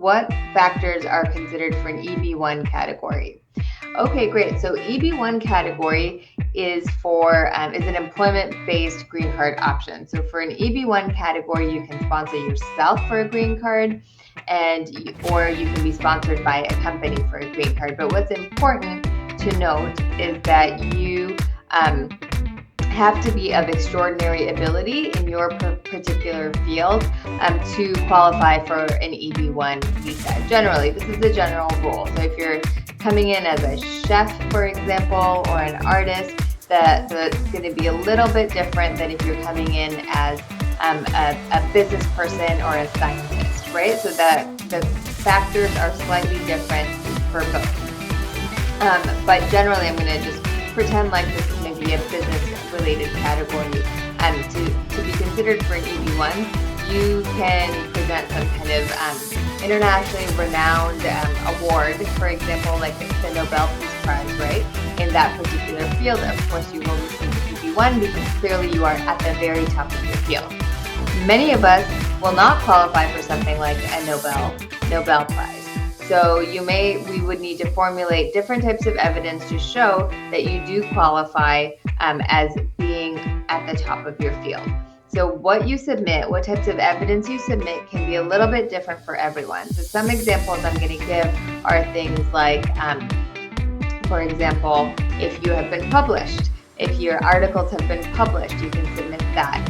what factors are considered for an EB-1 category? Okay, great. So EB-1 category is an employment-based green card option. So for an EB-1 category, you can sponsor yourself for a green card, or you can be sponsored by a company for a green card. But what's important to note is that you have to be of extraordinary ability in your particular field to qualify for an EB-1 visa. Generally, this is the general rule. So if you're coming in as a chef, for example, or an artist, that's going to be a little bit different than if you're coming in as a business person or a scientist, right? So the factors are slightly different for both. But generally, I'm going to just pretend like this is maybe a business-related category. To be considered for an EB-1, you can present some kind of internationally renowned award, for example, like the Nobel Peace Prize, right? In that particular field, of course, you will receive the EB-1 because clearly you are at the very top of your field. Many of us will not qualify for something like a Nobel Prize. So we would need to formulate different types of evidence to show that you do qualify as being at the top of your field. So what you submit, what types of evidence you submit can be a little bit different for everyone. So some examples I'm going to give are things like, for example, if you have been published, if your articles have been published, you can submit that.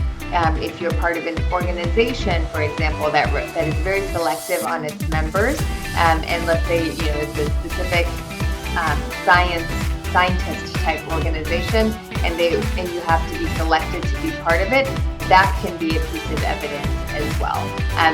If you're part of an organization, for example, that is very selective on its members, and let's say it's a specific scientist type organization, and you have to be selected to be part of it, that can be a piece of evidence as well.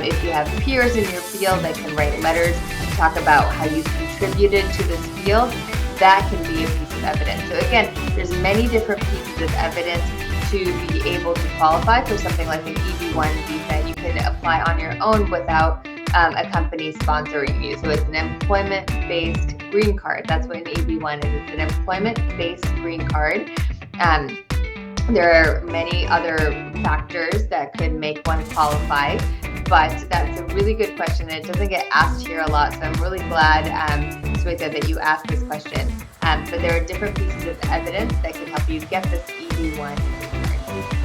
If you have peers in your field that can write letters to talk about how you've contributed to this field, that can be a piece of evidence. So again, there's many different pieces of evidence to be able to qualify for something like an EB-1 visa. You can apply on your own without a company sponsoring you. So it's an employment-based green card. That's what an EB-1 is. It's an employment-based green card. There are many other factors that could make one qualify, but that's a really good question, and it doesn't get asked here a lot, so I'm really glad, Sweta, that you asked this question. But there are different pieces of evidence that can help you get this EB-1 card.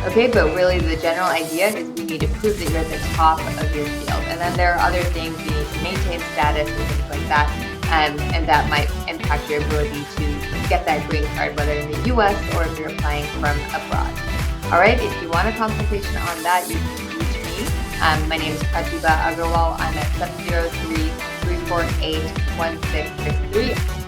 Okay, but really the general idea is we need to prove that you're at the top of your field. And then there are other things, you need to maintain status and things like that, and that might impact your ability to get that green card, whether in the US or if you're applying from abroad. All right, if you want a consultation on that, you can reach me. My name is Agarwal. I'm at 703-348-1663.